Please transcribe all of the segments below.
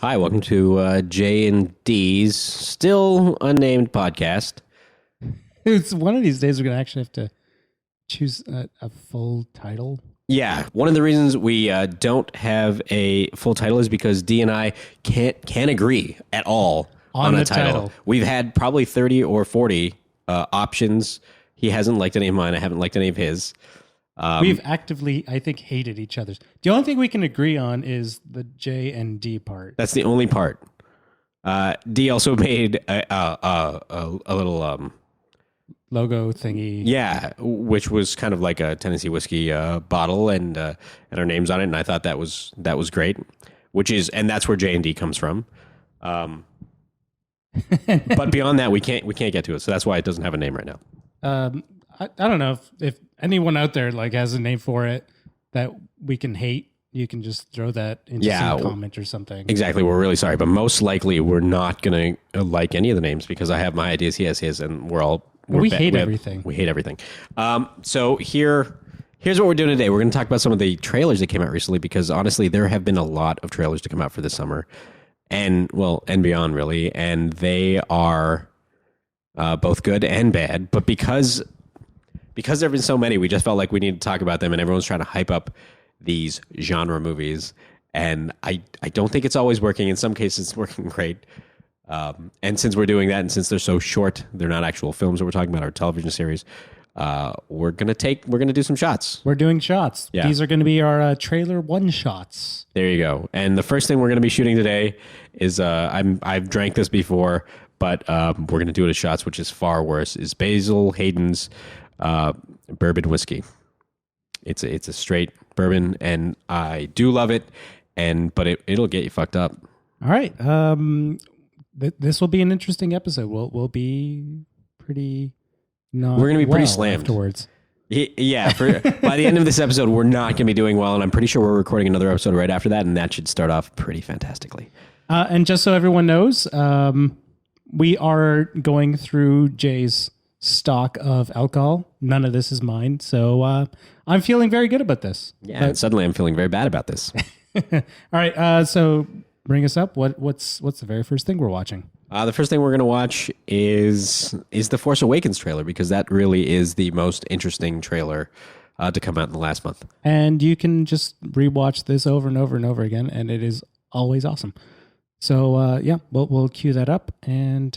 Hi, welcome to J and D's still unnamed podcast. It's one of these days we're gonna actually have to choose a full title. Yeah, one of the reasons we don't have a full title is because D and I can't agree at all on a title. We've had probably 30 or 40 options. He hasn't liked any of mine. I haven't liked any of his. We've actively, I think, hated each other's. The only thing we can agree on is the J and D part. That's the only part. D also made a little logo thingy. Yeah, which was kind of like a Tennessee whiskey bottle and our names on it, and I thought that was great. And that's where J and D comes from. But beyond that, we can't get to it, so that's why it doesn't have a name right now. I don't know if anyone out there like has a name for it that we can hate. You can just throw that into some comment or something. Exactly. We're really sorry, but most likely we're not going to like any of the names because I have my ideas, he has his, and we hate everything. We hate everything. So here's what we're doing today. We're going to talk about some of the trailers that came out recently because honestly, there have been a lot of trailers to come out for this summer and beyond really. And they are both good and bad, but because there have been so many, we just felt like we needed to talk about them, and everyone's trying to hype up these genre movies. And I don't think it's always working. In some cases, it's working great. And since we're doing that, and since they're so short, they're not actual films that we're talking about, our television series, we're gonna do some shots. We're doing shots. Yeah. These are going to be our trailer one shots. There you go. And the first thing we're gonna be shooting today is I've drank this before, but we're gonna do it as shots, which is far worse. Is Basil Hayden's bourbon whiskey. It's a straight bourbon, and I do love it. But it'll get you fucked up. All right. This will be an interesting episode. We'll be pretty not. We're gonna be pretty slammed afterwards. Yeah. By the end of this episode, we're not gonna be doing well, and I'm pretty sure we're recording another episode right after that, and that should start off pretty fantastically. And just so everyone knows, we are going through Jay's stock of alcohol. None of this is mine, so I'm feeling very good about this. Yeah, and suddenly I'm feeling very bad about this. All right, so bring us up. What's the very first thing we're watching? The first thing we're going to watch is the Force Awakens trailer, because that really is the most interesting trailer to come out in the last month. And you can just rewatch this over and over and over again, and it is always awesome. So yeah, we'll cue that up and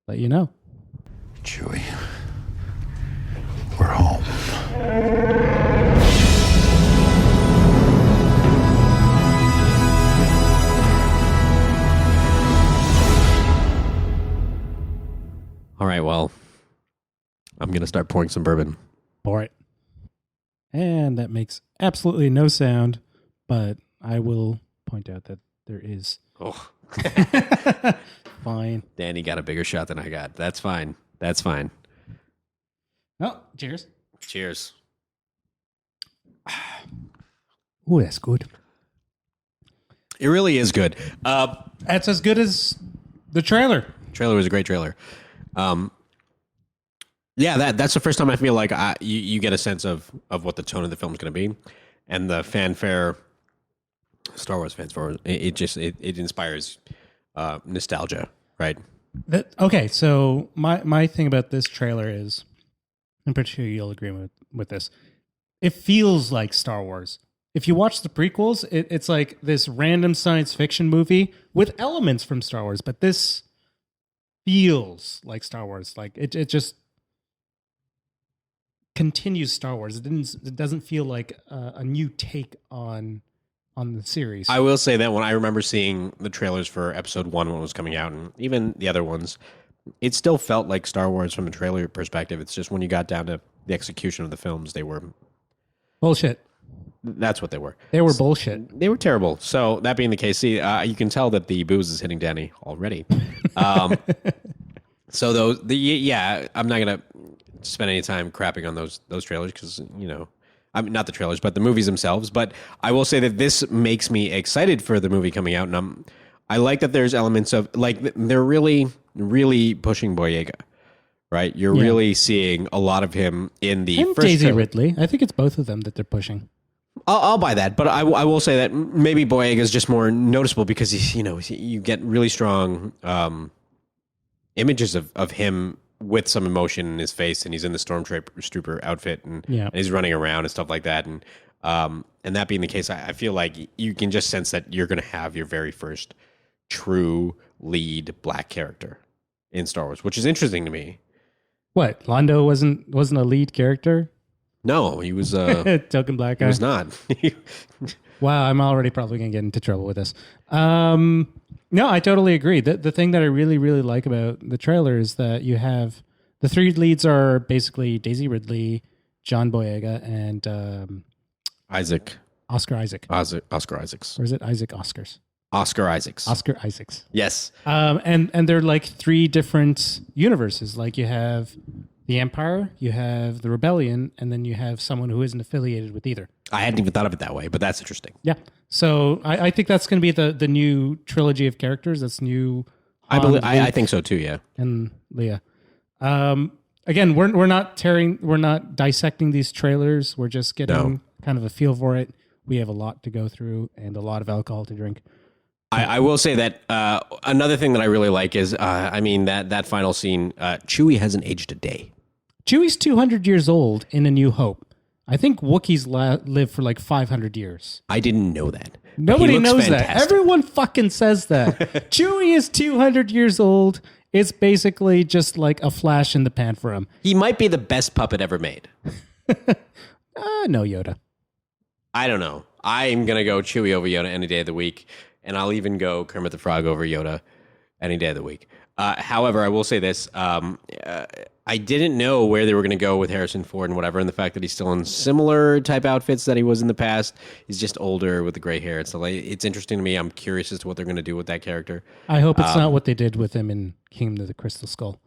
let you know. Chewie, we're home. All right, well, I'm going to start pouring some bourbon. Pour it. And that makes absolutely no sound, but I will point out that there is. Oh. Fine. Danny got a bigger shot than I got. That's fine. Oh, cheers. Cheers. Oh, that's good. It really is good. That's as good as the trailer. Trailer was a great trailer. Yeah, that's the first time I feel like you get a sense of what the tone of the film is going to be, and the fanfare, Star Wars fans for it inspires nostalgia, right? Okay, so my thing about this trailer is, I'm pretty sure you'll agree with this. It feels like Star Wars. If you watch the prequels, it's like this random science fiction movie with elements from Star Wars, but this feels like Star Wars. Like it just continues Star Wars. It doesn't feel like a new take on the series. I will say that when I remember seeing the trailers for Episode 1 when it was coming out, and even the other ones, it still felt like Star Wars from a trailer perspective. It's just when you got down to the execution of the films, they were bullshit. That's what they were. They were bullshit. They were terrible. So that being the case, see, you can tell that the booze is hitting Danny already. So I'm not gonna spend any time crapping on those trailers because I mean, not the trailers, but the movies themselves. But I will say that this makes me excited for the movie coming out, and I like that there's elements of like they're really, really pushing Boyega, right? You're really seeing a lot of him in the and first Daisy trailer. Ridley. I think it's both of them that they're pushing. I'll buy that, but I will say that maybe Boyega is just more noticeable because he's, you get really strong images of him with some emotion in his face, and he's in the stormtrooper outfit, and he's running around and stuff like that, and that being the case, I feel like you can just sense that you're going to have your very first true lead black character in Star Wars, which is interesting to me. What, Lando wasn't a lead character? No, he was token black guy. He was not. Wow, I'm already probably going to get into trouble with this. No, I totally agree. The thing that I really, really like about the trailer is that you have the three leads are basically Daisy Ridley, John Boyega, and Oscar Isaac. Oscar Isaacs. Or is it Isaac Oscars? Oscar Isaacs. Oscar Isaacs. Yes. And they're like three different universes. Like you have the Empire, you have the Rebellion, and then you have someone who isn't affiliated with either. I hadn't even thought of it that way, but that's interesting. Yeah. So I think that's going to be the new trilogy of characters. That's new. I think so too. Yeah. And Leia. Again, we're not dissecting these trailers. We're just getting kind of a feel for it. We have a lot to go through and a lot of alcohol to drink. I will say that another thing that I really like is, that final scene, Chewie hasn't aged a day. Chewie's 200 years old in A New Hope. I think Wookiees live for like 500 years. I didn't know that. Nobody knows that. Everyone fucking says that. Chewie is 200 years old. It's basically just like a flash in the pan for him. He might be the best puppet ever made. No Yoda. I don't know. I'm going to go Chewie over Yoda any day of the week. And I'll even go Kermit the Frog over Yoda any day of the week. However, I will say this. I didn't know where they were going to go with Harrison Ford and whatever, and the fact that he's still in similar type outfits that he was in the past. He's just older with the gray hair. It's interesting to me. I'm curious as to what they're going to do with that character. I hope it's not what they did with him in Kingdom of the Crystal Skull.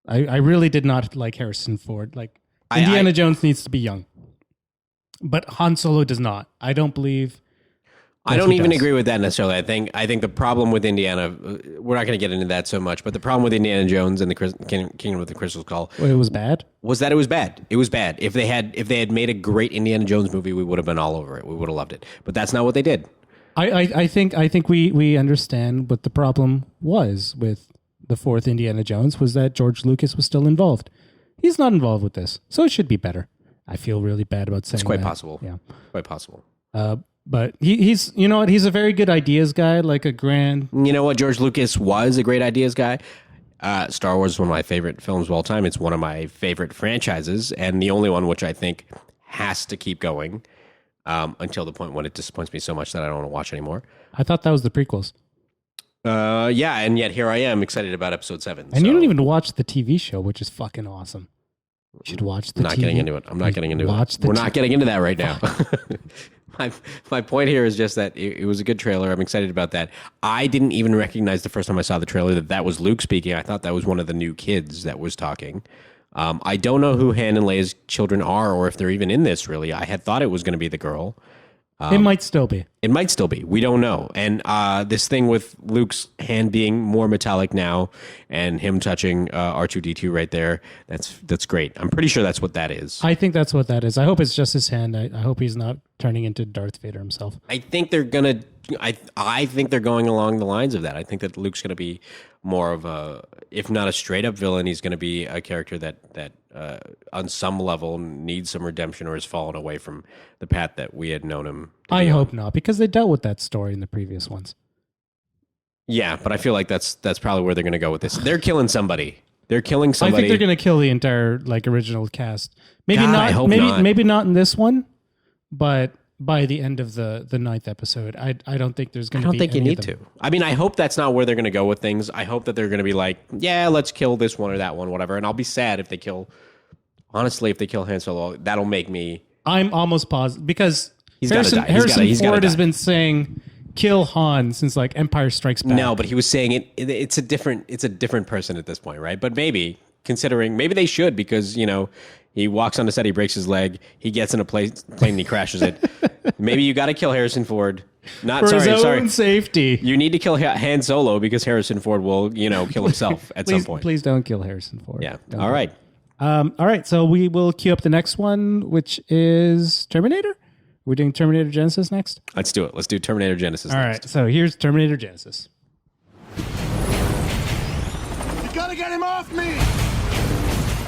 I really did not like Harrison Ford. Like Indiana Jones needs to be young. But Han Solo does not. I don't believe... I don't even agree with that necessarily. I think the problem with Indiana, we're not going to get into that so much, but the problem with Indiana Jones and the Kingdom of the Crystal Skull, it was bad. Was that it was bad? It was bad. If they had made a great Indiana Jones movie, we would have been all over it. We would have loved it. But that's not what they did. I think we understand what the problem was with the fourth Indiana Jones was that George Lucas was still involved. He's not involved with this, so it should be better. I feel really bad about saying it's quite that. possible. Yeah, quite possible. But he's he's a very good ideas guy, like a grand... You know what? George Lucas was a great ideas guy. Star Wars is one of my favorite films of all time. It's one of my favorite franchises, and the only one which I think has to keep going until the point when it disappoints me so much that I don't want to watch anymore. I thought that was the prequels. Yeah, and yet here I am excited about Episode 7. And you don't even watch the TV show, which is fucking awesome. You should watch the TV. Getting into it. I'm not getting into it. We're not getting into that right now. My point here is just that it was a good trailer. I'm excited about that. I didn't even recognize the first time I saw the trailer that was Luke speaking. I thought that was one of the new kids that was talking. I don't know who Han and Leia's children are or if they're even in this, really. I had thought it was going to be the girl. It might still be. It might still be. We don't know. And this thing with Luke's hand being more metallic now and him touching R2-D2 right there, that's great. I'm pretty sure that's what that is. I think that's what that is. I hope it's just his hand. I hope he's not turning into Darth Vader himself. I think they're going to... I think they're going along the lines of that. I think that Luke's going to be more of a... If not a straight-up villain, he's going to be a character that on some level needs some redemption or has fallen away from the path that we had known him to I be hope on. not, because they dealt with that story in the previous ones. Yeah, but I feel like that's probably where they're going to go with this. They're killing somebody. They're killing somebody. I think they're going to kill the entire original cast. Maybe God, not. I hope maybe not. Maybe not in this one, but by the end of the 9th episode, I don't think there's going to be. I don't think you need to. I mean, I hope that's not where they're going to go with things. I hope that they're going to be like, yeah, let's kill this one or that one, whatever. And I'll be sad if they kill. Honestly, if they kill Han Solo, that'll make me. I'm almost positive because Harrison Ford has been saying kill Han since Empire Strikes Back. No, but he was saying it's a different person at this point, right? But maybe they should because he walks on the set, he breaks his leg, he gets in a plane and he crashes it. Maybe you got to kill Harrison Ford. For his own safety. You need to kill Han Solo because Harrison Ford will kill himself at some point. Please don't kill Harrison Ford. Yeah. All right. All right. So we will queue up the next one, which is Terminator. We're doing Terminator Genesis next? Let's do it. Let's do Terminator Genesis All next. right, so here's Terminator Genesis. You gotta get him off me!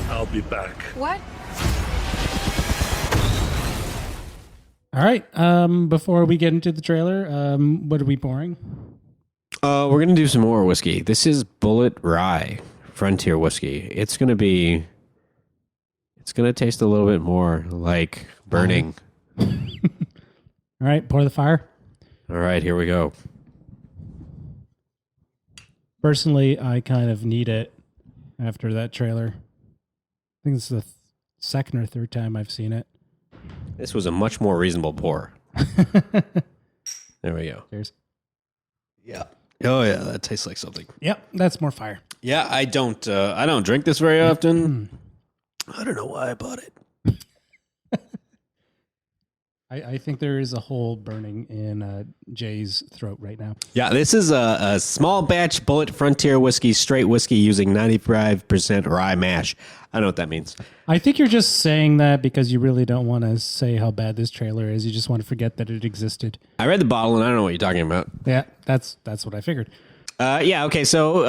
I'll be back. What? All right, before we get into the trailer, what are we pouring? We're going to do some more whiskey. This is Bullet Rye Frontier whiskey. It's going to taste a little bit more like burning. All right, pour the fire. All right, here we go. Personally, I kind of need it after that trailer. I think it's the second or third time I've seen it. This was a much more reasonable pour. There we go. Cheers. Yeah. Oh yeah, that tastes like something. Yep, that's more fire. Yeah, I don't drink this very often. I don't know why I bought it. I think there is a hole burning in Jay's throat right now. Yeah, this is a small batch Bullet Frontier whiskey, straight whiskey using 95% rye mash. I don't know what that means. I think you're just saying that because you really don't want to say how bad this trailer is. You just want to forget that it existed. I read the bottle and I don't know what you're talking about. Yeah, that's what I figured. Yeah, okay, so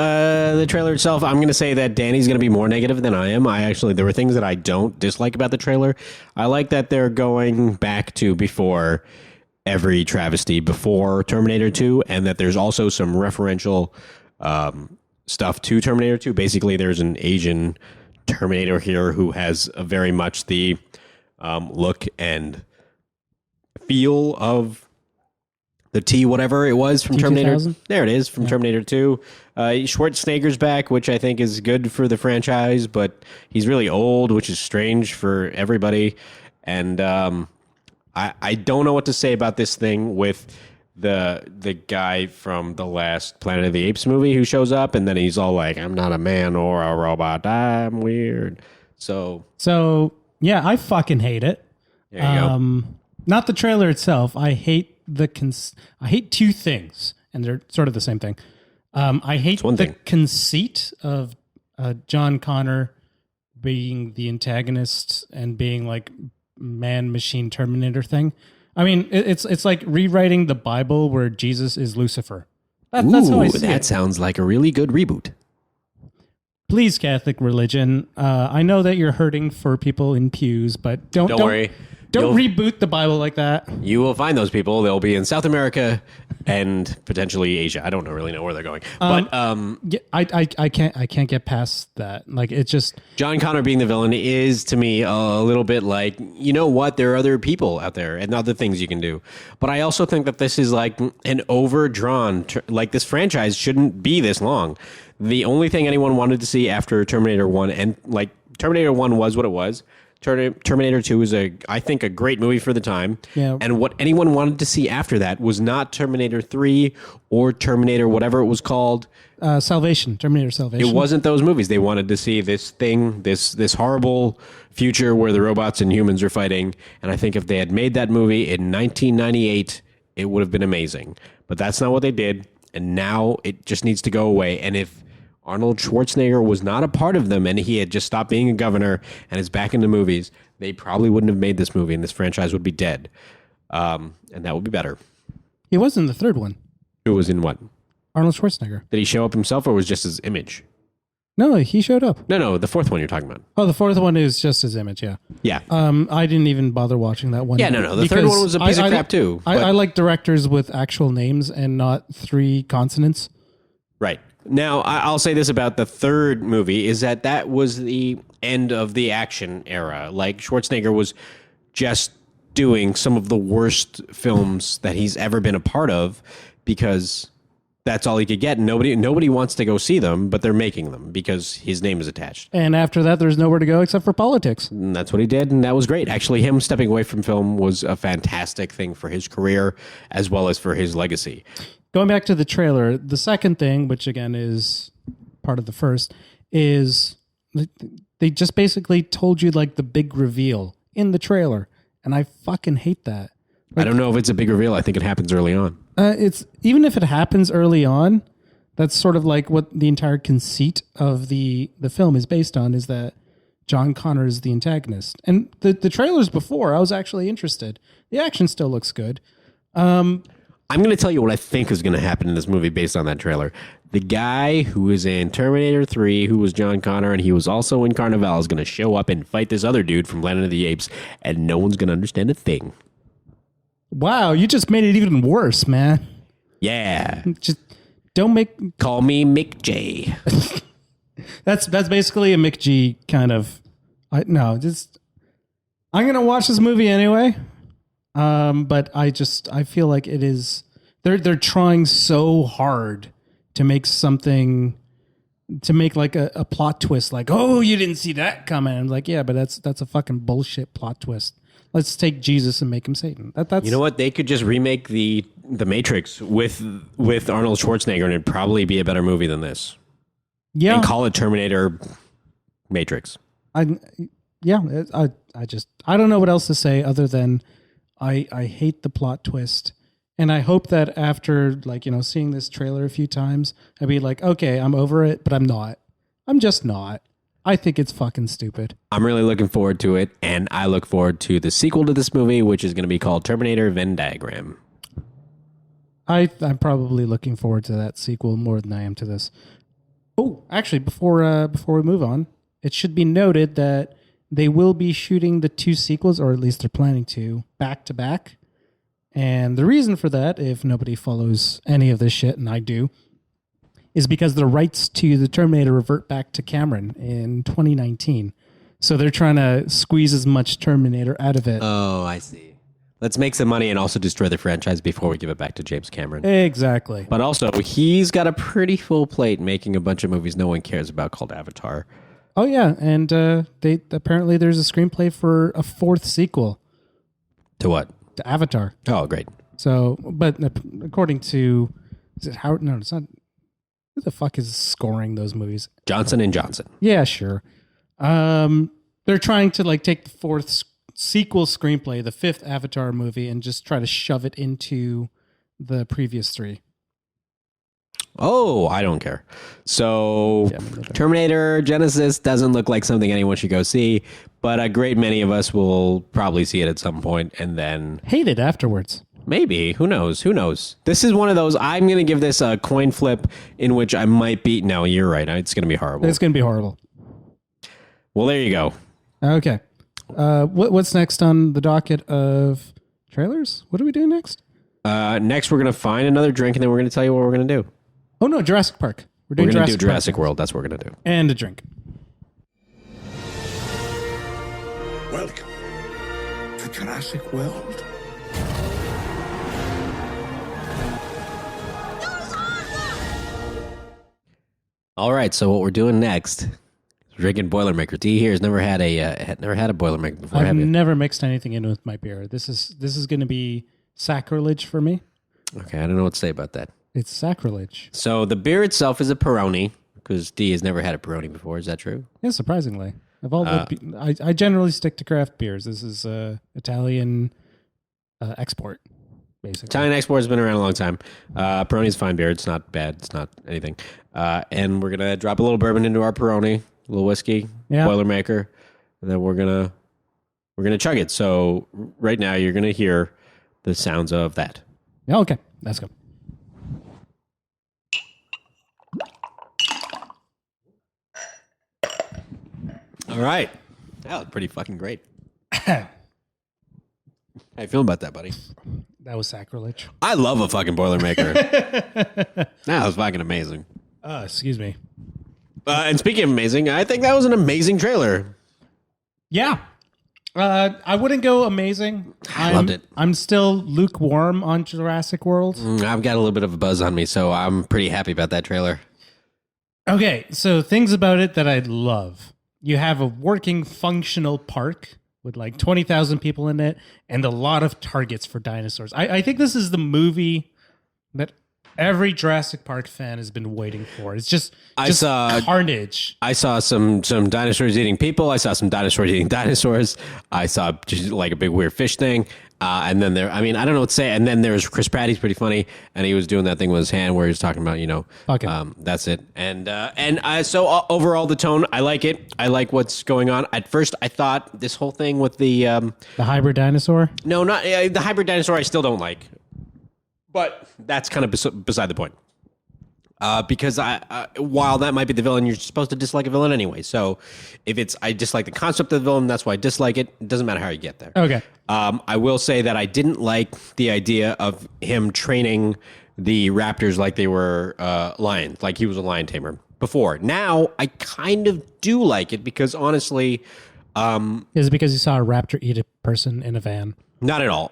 the trailer itself, I'm going to say that Danny's going to be more negative than I am. There were things that I don't dislike about the trailer. I like that they're going back to before every travesty, before Terminator 2, and that there's also some referential stuff to Terminator 2. Basically, there's an Asian Terminator here who has a very much the look and feel of the T whatever it was from Terminator. T2000? There it is from Terminator 2. Schwarzenegger's back, which I think is good for the franchise, but he's really old, which is strange for everybody. And I don't know what to say about this thing with the guy from the last Planet of the Apes movie who shows up, and then he's all like, I'm not a man or a robot. I'm weird. So yeah, I fucking hate it. there you go. Not the trailer itself. I hate I hate two things, and they're sort of the same thing. I hate one the thing. conceit of John Connor being the antagonist and being like man-machine Terminator thing. I mean, it's like rewriting the Bible where Jesus is Lucifer. That's how I see that it. sounds like a really good reboot. Please, Catholic religion. I know that you're hurting for people in pews, but don't worry. Don't reboot the Bible like that. You will find those people. They'll be in South America and potentially Asia. I don't really know where they're going. But Yeah, I can't get past that. Like, it's just John Connor being the villain is, to me, a little bit like, you know what? There are other people out there and other things you can do. But I also think that this is like an overdrawn, like this franchise shouldn't be this long. The only thing anyone wanted to see after Terminator 1, and like Terminator 1 was what it was. Terminator 2 is, I think, a great movie for the time. Yeah. And what anyone wanted to see after that was not Terminator 3 or Terminator whatever it was called. Terminator Salvation. It wasn't those movies. They wanted to see this thing, this horrible future where the robots and humans are fighting. And I think if they had made that movie in 1998, it would have been amazing. But that's not what they did. And now it just needs to go away. And if Arnold Schwarzenegger was not a part of them and he had just stopped being a governor and is back in the movies, they probably wouldn't have made this movie and this franchise would be dead. And that would be better. He was in the third one. It was in what? Arnold Schwarzenegger. Did he show up himself or was just his image? No, he showed up. No, the fourth one you're talking about. Oh, the fourth one is just his image, yeah. Yeah. I didn't even bother watching that one. Yeah, no. The third one was a piece of crap too. I like directors with actual names and not 3 consonants. Right. Now, I'll say this about the third movie, is that was the end of the action era. Like, Schwarzenegger was just doing some of the worst films that he's ever been a part of because that's all he could get. And nobody wants to go see them, but they're making them because his name is attached. And after that, there's nowhere to go except for politics. And that's what he did, and that was great. Actually, him stepping away from film was a fantastic thing for his career as well as for his legacy. Going back to the trailer, the second thing, which again is part of the first, is they just basically told you like the big reveal in the trailer. And I fucking hate that. I don't know if it's a big reveal. I think it happens early on. It's even if it happens early on, that's sort of like what the entire conceit of the film is based on, is that John Connor is the antagonist. And the trailers before, I was actually interested. The action still looks good. I'm going to tell you what I think is going to happen in this movie based on that trailer. The guy who is in Terminator 3, who was John Connor, and he was also in Carnival, is going to show up and fight this other dude from Planet of the Apes, and no one's going to understand a thing. Wow, you just made it even worse, man. Yeah. Just don't make... Call me Mick J. That's basically a Mick G kind of... I'm going to watch this movie anyway, but I feel like it is... They're trying so hard to make something, to make like a plot twist, like, oh, you didn't see that coming. I'm like, yeah, but that's a fucking bullshit plot twist. Let's take Jesus and make him Satan. That's You know what? They could just remake the Matrix with Arnold Schwarzenegger, and it'd probably be a better movie than this. Yeah, and call it Terminator Matrix. I don't know what else to say other than I hate the plot twist. And I hope that after, like, seeing this trailer a few times, I'd be like, okay, I'm over it, but I'm not. I'm just not. I think it's fucking stupid. I'm really looking forward to it, and I look forward to the sequel to this movie, which is going to be called Terminator Venn Diagram. I'm probably looking forward to that sequel more than I am to this. Oh, actually, before we move on, it should be noted that they will be shooting the 2 sequels, or at least they're planning to, back to back. And the reason for that, if nobody follows any of this shit, and I do, is because the rights to the Terminator revert back to Cameron in 2019. So they're trying to squeeze as much Terminator out of it. Oh, I see. Let's make some money and also destroy the franchise before we give it back to James Cameron. Exactly. But also, he's got a pretty full plate making a bunch of movies no one cares about called Avatar. Oh, yeah. And they apparently there's a screenplay for a 4th sequel. To what? To Avatar. Oh, great. So, but according to, is it Howard? No, it's not. Who the fuck is scoring those movies? Johnson & Johnson. Yeah, sure. They're trying to like take the 4th sequel screenplay, the 5th Avatar movie, and just try to shove it into the previous 3. Oh, I don't care. So, Terminator Genesis doesn't look like something anyone should go see, but a great many of us will probably see it at some point and then hate it afterwards. Maybe. Who knows? Who knows? This is one of those, I'm going to give this a coin flip in which I might be... No, you're right. It's going to be horrible. It's going to be horrible. Well, there you go. Okay. What's next on the docket of trailers? What are we doing next? Next, we're going to find another drink, and then we're going to tell you what we're going to do. Oh, no, Jurassic Park. We're going to do Jurassic World. That's what we're going to do. And a drink. Welcome to Jurassic World. All right, so what we're doing next is drinking Boilermaker. D here has never had a Boilermaker before. I've never mixed anything in with my beer. This is going to be sacrilege for me. Okay, I don't know what to say about that. It's sacrilege. So the beer itself is a Peroni, because D has never had a Peroni before. Is that true? Yeah, surprisingly. Of all I generally stick to craft beers. This is Italian export, basically. Italian export has been around a long time. Peroni's a fine beer. It's not bad. It's not anything. And we're gonna drop a little bourbon into our Peroni, a little whiskey, Boilermaker, and then we're gonna chug it. So right now you're gonna hear the sounds of that. Yeah, okay, let's go. All right. That was pretty fucking great. How you feeling about that, buddy? That was sacrilege. I love a fucking Boilermaker. That was fucking amazing. Excuse me. And speaking of amazing, I think that was an amazing trailer. Yeah. I wouldn't go amazing. I loved it. I'm still lukewarm on Jurassic World. I've got a little bit of a buzz on me, so I'm pretty happy about that trailer. Okay, so things about it that I love. You have a working, functional park with like 20,000 people in it and a lot of targets for dinosaurs. I think this is the movie that every Jurassic Park fan has been waiting for. It's just saw carnage. I saw some dinosaurs eating people. I saw some dinosaurs eating dinosaurs. I saw just like a big weird fish thing. And then I don't know what to say. And then there's Chris Pratt. He's pretty funny, and he was doing that thing with his hand where he was talking about, that's it. So overall, the tone, I like it. I like what's going on. At first, I thought this whole thing with the hybrid dinosaur. No, not the hybrid dinosaur. I still don't like, but that's kind of beside the point. Because while that might be the villain, you're supposed to dislike a villain anyway. So if I dislike the concept of the villain, that's why I dislike it. It doesn't matter how you get there. Okay. I will say that I didn't like the idea of him training the raptors like they were lions, like he was a lion tamer before. Now, I kind of do like it because honestly... Is it because you saw a raptor eat a person in a van? Not at all.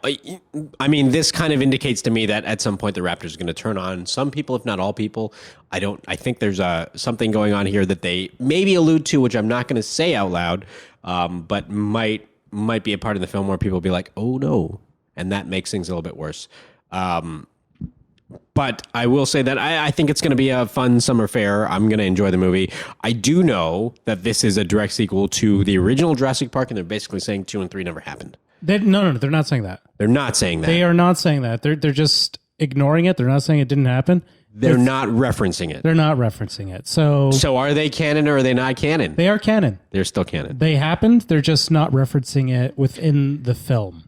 I mean, this kind of indicates to me that at some point the Raptors are going to turn on some people, if not all people. I think there's something going on here that they maybe allude to, which I'm not going to say out loud, but might be a part of the film where people will be like, oh no, and that makes things a little bit worse. But I will say that I think it's going to be a fun summer fair. I'm going to enjoy the movie. I do know that this is a direct sequel to the original Jurassic Park, and they're basically saying 2 and 3 never happened. No, they're not saying that. They're not saying that. They are not saying that. They're just ignoring it. They're not saying it didn't happen. They're not referencing it. They're not referencing it. So are they canon or are they not canon? They are canon. They're still canon. They happened. They're just not referencing it within the film.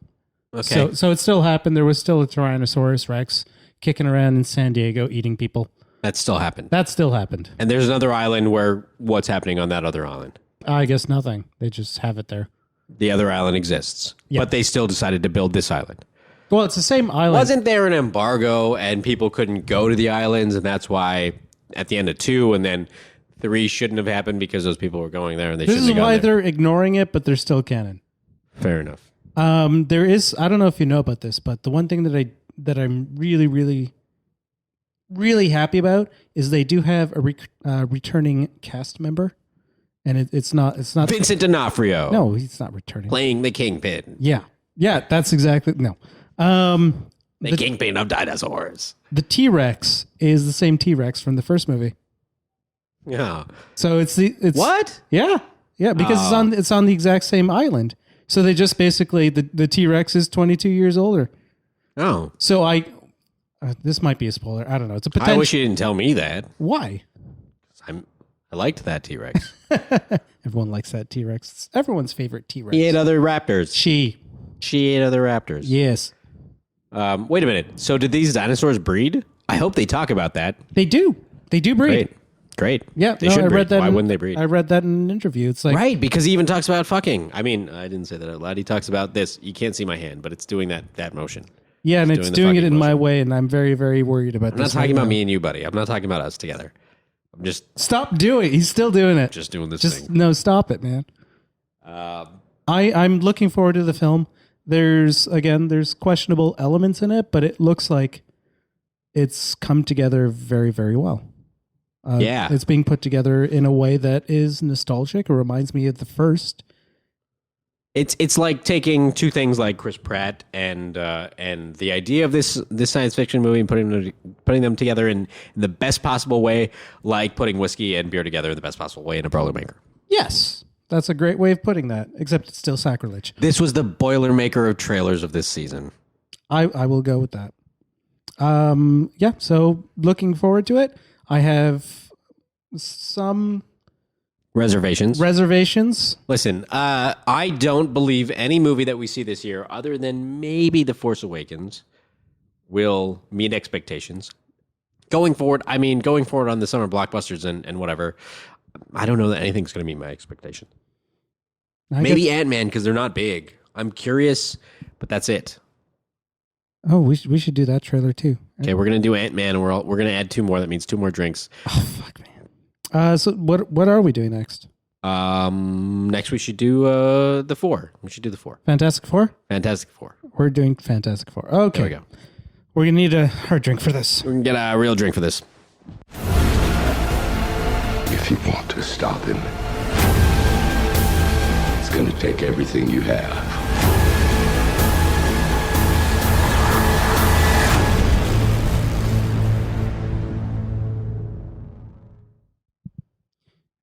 Okay. So it still happened. There was still a Tyrannosaurus Rex kicking around in San Diego eating people. That still happened. That still happened. And there's another island where what's happening on that other island? I guess nothing. They just have it there. The other island exists, but they still decided to build this island. Well, it's the same island. Wasn't there an embargo and people couldn't go to the islands, and that's why at the end of 2 and then 3 shouldn't have happened because those people were going there and they shouldn't have gone there. This is why they're ignoring it, but they're still canon. Fair enough. There is, I don't know if you know about this, but the one thing that I'm really, really, really happy about is they do have a returning cast member. And it's not Vincent D'Onofrio. No, he's not returning. Playing the Kingpin. Yeah, that's exactly no. The Kingpin of dinosaurs. The T-Rex is the same T-Rex from the first movie. Yeah. So it's what? Yeah, because it's on the exact same island. So they just basically the T-Rex is 22 years older. Oh. So this might be a spoiler. I don't know. It's a potential. I wish you didn't tell me that. Why? I liked that T-Rex. Everyone likes that T-Rex. It's everyone's favorite T-Rex. He ate other raptors. She ate other raptors. Yes. Wait a minute. So did these dinosaurs breed? I hope they talk about that. They do. They do breed. Great. Yeah. They should breed. Why wouldn't they breed? I read that in an interview. It's like right, because he even talks about fucking. I mean, I didn't say that out loud. He talks about this. You can't see my hand, but it's doing that motion. Yeah, and it's doing it in my way, and I'm very, very worried about this. I'm not talking about me and you, buddy. I'm not talking about us together. I'm just... Stop doing it. He's still doing it. Just doing this thing. No, stop it, man. I'm looking forward to the film. There's questionable elements in it, but it looks like it's come together very, very well. It's being put together in a way that is nostalgic or reminds me of the first. It's like taking two things like Chris Pratt and the idea of this science fiction movie and putting them together in the best possible way, like putting whiskey and beer together in the best possible way in a Boilermaker. Yes, that's a great way of putting that, except it's still sacrilege. This was the Boilermaker of trailers of this season. I will go with that. So looking forward to it. I have some... Reservations. Listen, I don't believe any movie that we see this year, other than maybe The Force Awakens, will meet expectations. Going forward on the summer blockbusters and whatever, I don't know that anything's going to meet my expectation. Maybe Ant-Man, because they're not big. I'm curious, but that's it. Oh, we should do that trailer too. Okay, we're going to do Ant-Man, and we're going to add 2 more. That means 2 more drinks. Oh, fuck, man. So what are we doing next? Next we should do the 4. We should do the 4. Fantastic Four? Fantastic Four. We're doing Fantastic Four. Okay. There we go. We're going to need a hard drink for this. We're going to get a real drink for this. If you want to stop him, it's going to take everything you have.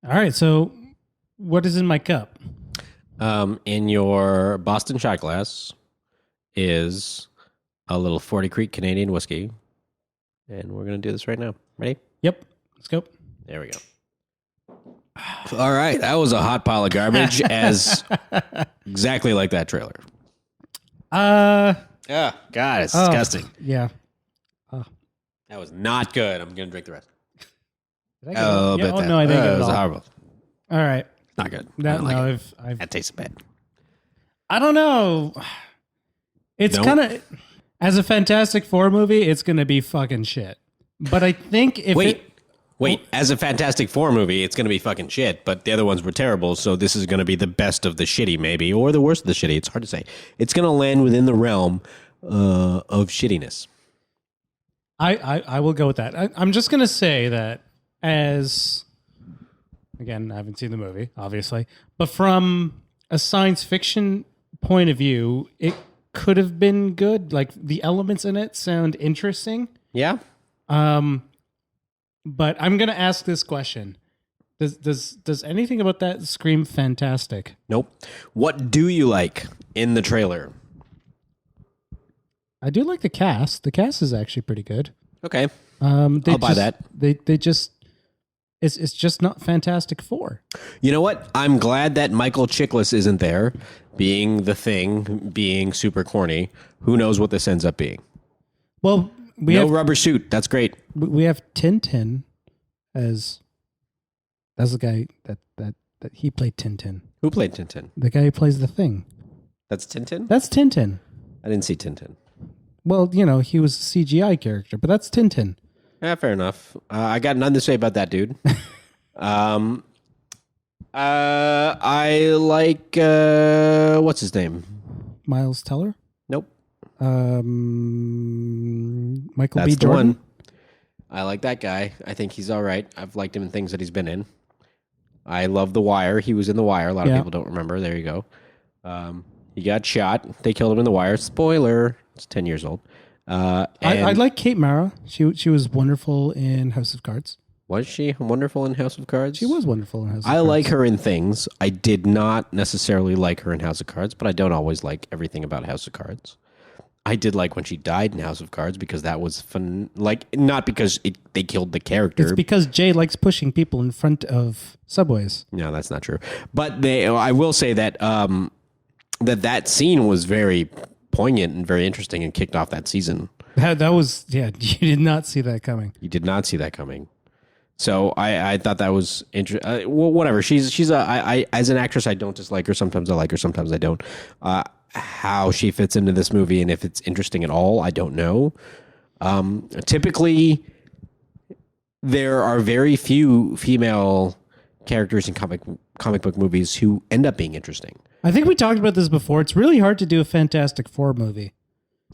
All right, so what is in my cup? In your Boston shot glass is a little 40 Creek Canadian whiskey. And we're going to do this right now. Ready? Yep, let's go. There we go. All right. That was a hot pile of garbage as exactly like that trailer. Yeah. God, it's disgusting. Yeah. That was not good. I'm going to drink the rest. Did I get it? Yeah, no, I didn't get it It was all. horrible. All right. Not good. I No, don't like it. I've That tastes bad. I don't know. It's No? kind of as a Fantastic Four movie, it's going to be fucking shit. But I think if Wait. As a Fantastic Four movie, it's going to be fucking shit, but the other ones were terrible, so this is going to be the best of the shitty, maybe, or the worst of the shitty. It's hard to say. It's going to land within the realm of shittiness. I will go with that. I'm just going to say that as, again, I haven't seen the movie, obviously, but from a science fiction point of view, it could have been good. Like the elements in it sound interesting. Yeah? But I'm going to ask this question. Does anything about that scream fantastic? Nope. What do you like in the trailer? I do like the cast. The cast is actually pretty good. Okay. I'll buy that. They just it's just not Fantastic Four. You know what? I'm glad that Michael Chiklis isn't there, being the Thing, being super corny. Who knows what this ends up being? Well, we no have rubber suit. That's great. we have Tintin as the guy that he played Tintin. Who played Tintin? The guy who plays the Thing. That's Tintin? That's Tintin. I didn't see Tintin. Well, he was a CGI character, but that's Tintin. Yeah, fair enough. I got nothing to say about that dude. I like what's his name? Miles Teller. Nope. Michael That's B. the Jordan. one. I like that guy. I think he's all right. I've liked him in things that he's been in. I love The Wire. He was in The Wire. A lot of people don't remember. There you go. He got shot. They killed him in The Wire. Spoiler. It's 10 years old. I like Kate Mara. She was wonderful in House of Cards. Was she wonderful in House of Cards? She was wonderful in House of Cards. I like her in things. I did not necessarily like her in House of Cards, but I don't always like everything about House of Cards. I did like when she died in House of Cards because that was fun. Like, not because they killed the character. It's because Jay likes pushing people in front of subways. No, that's not true. But I will say that that scene was very poignant and very interesting and kicked off that season. That was, you did not see that coming. You did not see that coming. So I thought that was interesting. Well, whatever. She's as an actress, I don't dislike her. Sometimes I like her. Sometimes I don't. How she fits into this movie and if it's interesting at all, I don't know. Typically, there are very few female characters in comic book movies who end up being interesting. I think we talked about this before. It's really hard to do a Fantastic Four movie.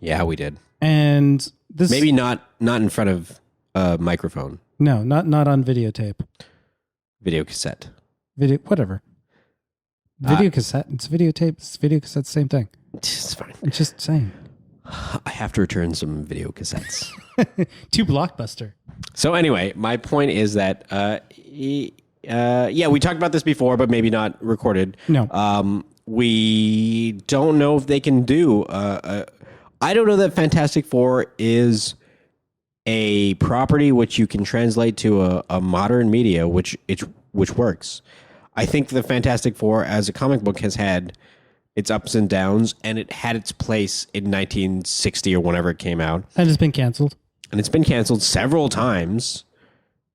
Yeah, we did. And this Maybe not in front of a microphone. No, not on videotape. Video cassette. Whatever. Video cassette. It's videotape. It's video cassette. Same thing. It's fine. I'm just saying. I have to return some video cassettes. To Blockbuster. So anyway, my point is that we talked about this before, but maybe not recorded. No. We don't know if they can do. I don't know that Fantastic Four is a property which you can translate to a modern media, which works. I think the Fantastic Four as a comic book has had its ups and downs, and it had its place in 1960 or whenever it came out. And it's been canceled. And it's been canceled several times.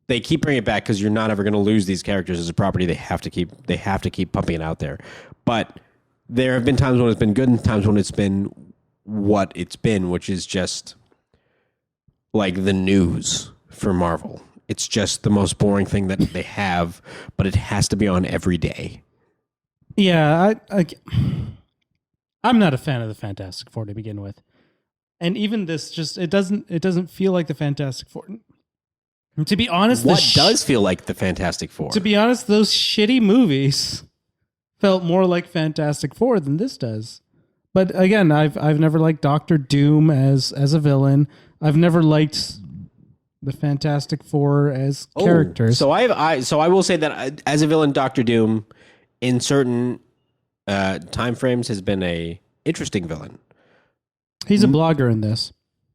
They keep bringing it back because you're not ever going to lose these characters as a property. They have to keep pumping it out there. But there have been times when it's been good and times when it's been what it's been, which is just like the news for Marvel. It's just the most boring thing that they have, but it has to be on every day. Yeah, I'm not a fan of the Fantastic Four to begin with. And even this it doesn't feel like the Fantastic Four. To be honest, what does feel like the Fantastic Four? To be honest, those shitty movies felt more like Fantastic Four than this does. But again, I've never liked Doctor Doom as a villain. I've never liked the Fantastic Four as characters. So I will say that as a villain, Doctor Doom, in certain time frames, has been a interesting villain. He's a blogger in this.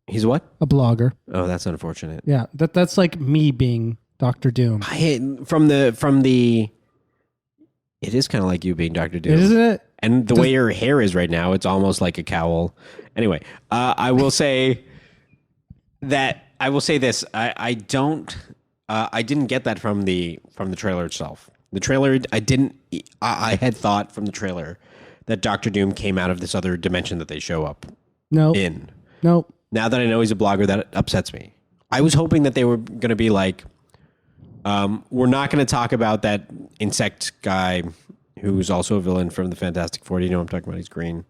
He's what? A blogger. Oh, that's unfortunate. Yeah, that's like me being Doctor Doom. From the. It is kind of like you being Doctor Doom, Isn't it? And the way your hair is right now, it's almost like a cowl. Anyway, I will say that I will say this: I didn't get that from the trailer itself. The trailer, I had thought from the trailer that Doctor Doom came out of this other dimension that they show up in. Nope. Now that I know he's a blogger, that upsets me. I was hoping that they were going to be like, we're not going to talk about that insect guy who's also a villain from the Fantastic Four. Do you know what I'm talking about? He's green.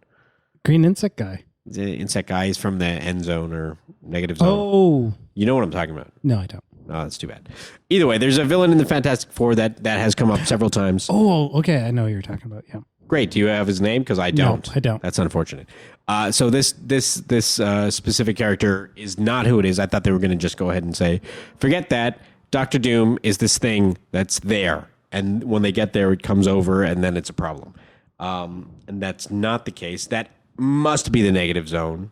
Green insect guy. The insect guy is from the end zone or negative zone. Oh. You know what I'm talking about? No, I don't. Oh, that's too bad. Either way, there's a villain in the Fantastic Four that has come up several times. Oh, okay. I know what you're talking about. Yeah. Great. Do you have his name? Because I don't. No, I don't. That's unfortunate. So this specific character is not who it is. I thought they were going to just go ahead and say, forget that. Doctor Doom is this thing that's there. And when they get there, it comes over and then it's a problem. And that's not the case. That must be the negative zone.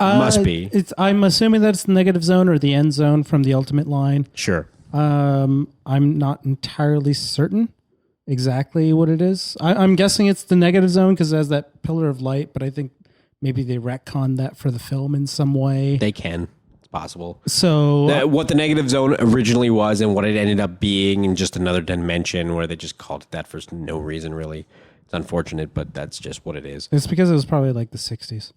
Must be. I'm assuming that it's the negative zone or the end zone from the Ultimate line. Sure. I'm not entirely certain exactly what it is. I'm guessing it's the negative zone because it has that pillar of light, but I think maybe they retconned that for the film in some way. They can. It's possible. So what the negative zone originally was and what it ended up being in just another dimension where they just called it that for no reason, really. It's unfortunate, but that's just what it is. It's because it was probably like the 60s.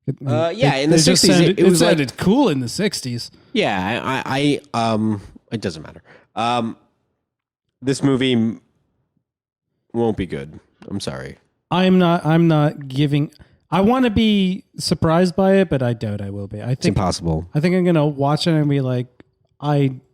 In the 60s, it sounded cool in the 60s. Yeah, it doesn't matter. This movie won't be good. I'm sorry. I'm not giving. I want to be surprised by it, but I doubt I will be. It's impossible. I think I'm gonna watch it and be like,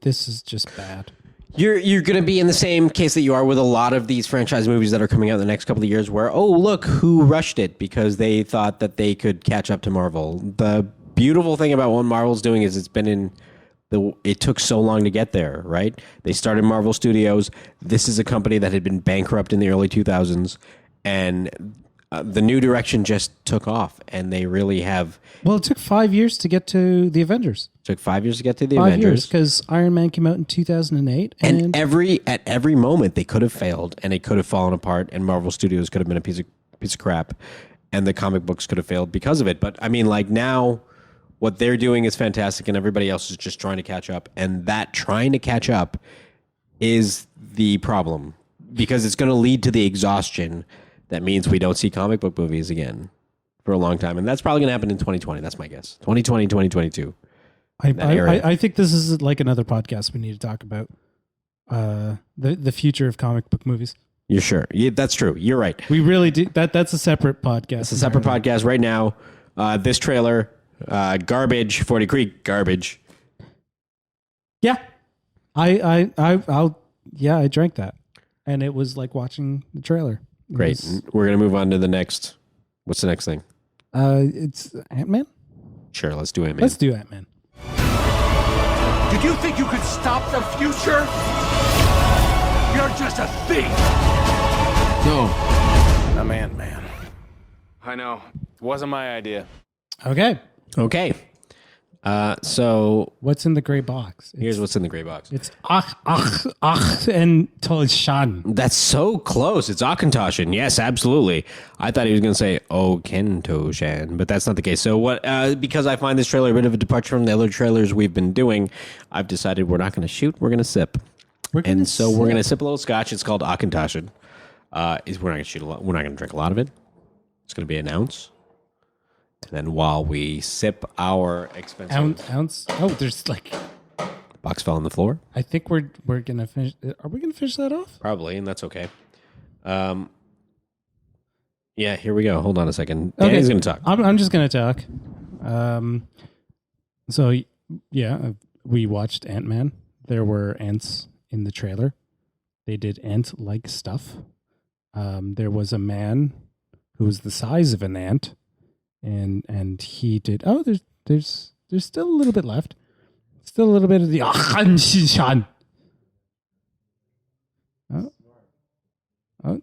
this is just bad. You're going to be in the same case that you are with a lot of these franchise movies that are coming out in the next couple of years where, oh, look, who rushed it because they thought that they could catch up to Marvel. The beautiful thing about what Marvel's doing is it took so long to get there, right? They started Marvel Studios. This is a company that had been bankrupt in the early 2000s, and the new direction just took off, and they really have... Well, it took 5 years to get to the Avengers. Took 5 years to get to the 5 Avengers. years, because Iron Man came out in 2008. And at every moment, they could have failed, and it could have fallen apart, and Marvel Studios could have been a piece of crap, and the comic books could have failed because of it. But, I mean, like, now, what they're doing is fantastic, and everybody else is just trying to catch up, and that trying to catch up is the problem, because it's going to lead to the exhaustion that means we don't see comic book movies again for a long time. And that's probably going to happen in 2020. That's my guess. 2020, 2022. I think this is like another podcast we need to talk about the future of comic book movies. You're sure? Yeah, that's true. You're right. We really do. That's a separate podcast. It's a separate podcast right now. This trailer, garbage, 40 Creek, garbage. Yeah. I drank that. And it was like watching the trailer. Great. We're going to move on to the next. What's the next thing? It's Ant-Man? Sure, let's do Ant-Man. Let's do Ant-Man. Did you think you could stop the future? You're just a thief. No. I'm Ant-Man. I know. It wasn't my idea. Okay. So what's in the gray box? Here's what's in the gray box. It's Ach and Toshan. That's so close. It's Akintoshan. Yes, absolutely. I thought he was going to say Okentoshan, but that's not the case. So what? Because I find this trailer a bit of a departure from the other trailers we've been doing, I've decided we're not going to shoot. We're going to sip. We're going to sip a little scotch. It's called Akintoshan. We're not going to shoot a lot. We're not going to drink a lot of it. It's going to be an ounce. And then while we sip our expensive ounce. Oh, there's like box fell on the floor. I think we're gonna finish. Are we gonna finish that off? Probably, and that's okay. Yeah, here we go. Hold on a second. Okay. Danny's gonna talk. I'm just gonna talk. So yeah, we watched Ant-Man. There were ants in the trailer. They did ant-like stuff. There was a man who was the size of an ant. And he did. Oh, there's still a little bit left. Still a little bit of the Oh.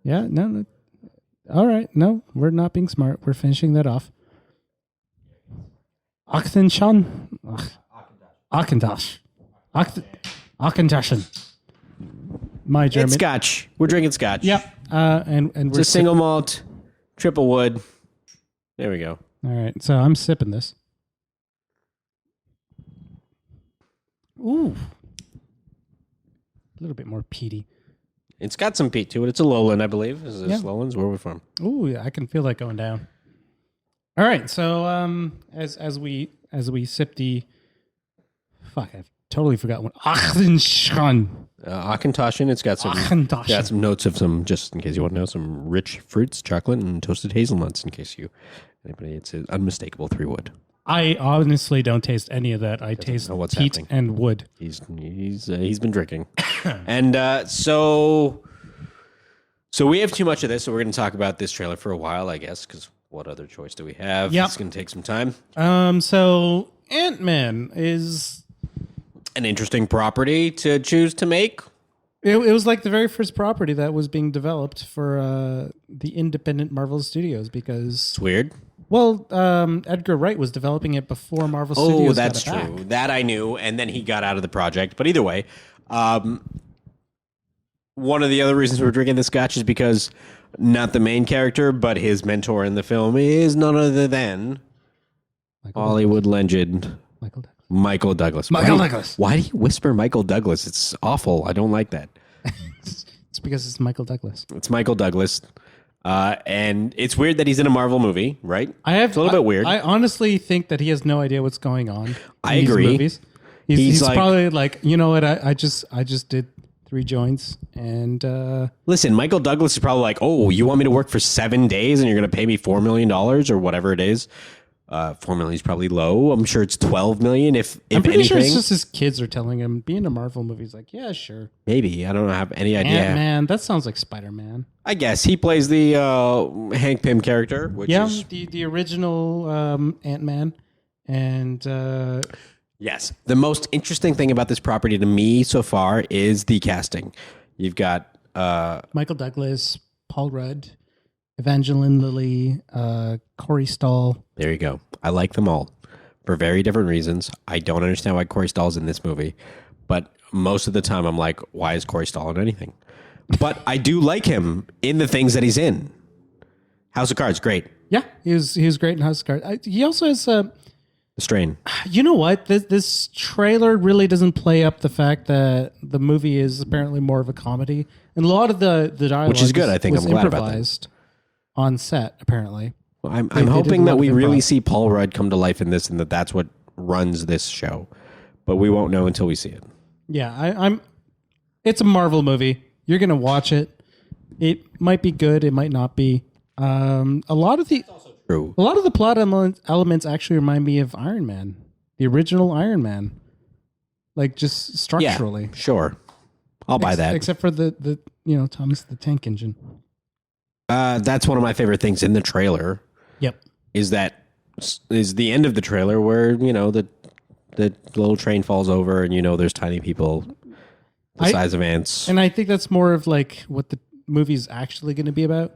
Yeah, no. All right, no, we're not being smart. We're finishing that off. Achtenshan. Achendash. Achendaschen. My German. It's Scotch. We're drinking Scotch. Yep. And It's we're a single malt, triple wood. There we go. All right, so I'm sipping this. Ooh. A little bit more peaty. It's got some peat to it. It's a lowland, I believe. Is this Yeah. lowlands? Where are we from? Ooh, yeah, I can feel that going down. All right, so as we sip the I've totally forgot what Achendaschen. Akintoshin. It's got some notes of some, just in case you want to know, some rich fruits, chocolate, and toasted hazelnuts. In case anybody, it's an unmistakable 3-wood. I honestly don't taste any of that. I taste know what's peat happening. and wood. He's been drinking, and so we have too much of this. So we're going to talk about this trailer for a while, I guess, because what other choice do we have? Yep. It's going to take some time. So Ant-Man is An interesting property to choose to make. it was like the very first property that was being developed for the independent Marvel Studios because It's weird. well, Edgar Wright was developing it before Marvel Studios. Oh, that's got it true. back. That I knew, and then he got out of the project. But either way, one of the other reasons we're drinking the scotch is because not the main character, but his mentor in the film is none other than Hollywood legend Michael Douglas. Why do you whisper Michael Douglas? It's awful. I don't like that. It's because it's Michael Douglas. It's Michael Douglas. And it's weird that he's in a Marvel movie, right? It's a little bit weird. I honestly think that he has no idea what's going on. I in these agree. Movies. He's like, probably like, you know what? I just did 3 joints and Listen, Michael Douglas is probably like, oh, you want me to work for 7 days and you're going to pay me $4 million or whatever it is. 4 million is probably low. I'm sure it's 12 million. If I'm pretty anything, sure it's just his kids are telling him being a Marvel movie. He's like, yeah, sure. maybe I don't have any idea. Ant-Man, that sounds like Spider-Man. I guess he plays the Hank Pym character, which is the original Ant-Man, and yes. The most interesting thing about this property to me so far is the casting. You've got Michael Douglas, Paul Rudd, Evangeline Lilly, Corey Stoll. There you go. I like them all for very different reasons. I don't understand why Corey Stoll's in this movie, but most of the time I'm like, why is Corey Stoll in anything? But I do like him in the things that he's in. House of Cards, great. Yeah, he was great in House of Cards. He also has The Strain. you know what? This trailer really doesn't play up the fact that the movie is apparently more of a comedy, and a lot of the dialogue, Which is good. I think was I'm glad about that. improvised on set. Apparently, I'm They did hoping a that lot we of really improv. see Paul Rudd come to life in this and that's what runs this show. But we won't know until we see it. yeah, I'm. It's a Marvel movie. You're gonna watch it. It might be good. It might not be. A lot of the True. plot elements actually remind me of Iron Man, the original Iron Man, like just structurally. Yeah, sure. I'll buy that. Except for the Thomas the Tank Engine. That's one of my favorite things in the trailer. Yep. Is the end of the trailer where the little train falls over and there's tiny people the size of ants. And I think that's more of like what the movie's actually going to be about.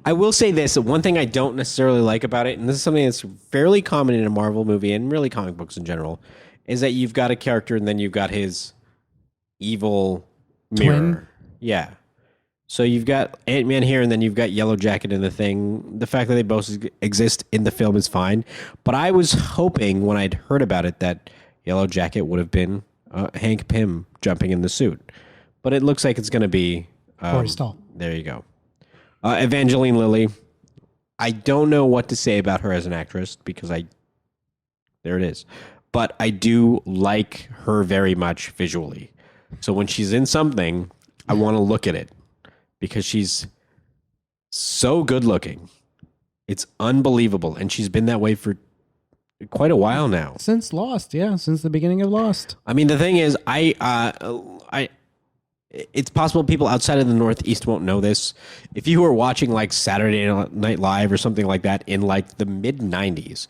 I will say this: one thing I don't necessarily like about it, and this is something that's fairly common in a Marvel movie and really comic books in general, is that you've got a character and then you've got his evil mirror. Twin? Yeah. So you've got Ant-Man here, and then you've got Yellow Jacket in the thing. The fact that they both exist in the film is fine. But I was hoping when I'd heard about it that Yellow Jacket would have been Hank Pym jumping in the suit. But it looks like it's going to be... Corey Stoll. There you go. Evangeline Lilly. I don't know what to say about her as an actress because there it is. But I do like her very much visually. So when she's in something, I want to look at it because she's so good looking. It's unbelievable. And she's been that way for quite a while now. Since Lost, since the beginning of Lost. I mean, the thing is, it's possible people outside of the Northeast won't know this. If you were watching like Saturday Night Live or something like that in like the mid 90s,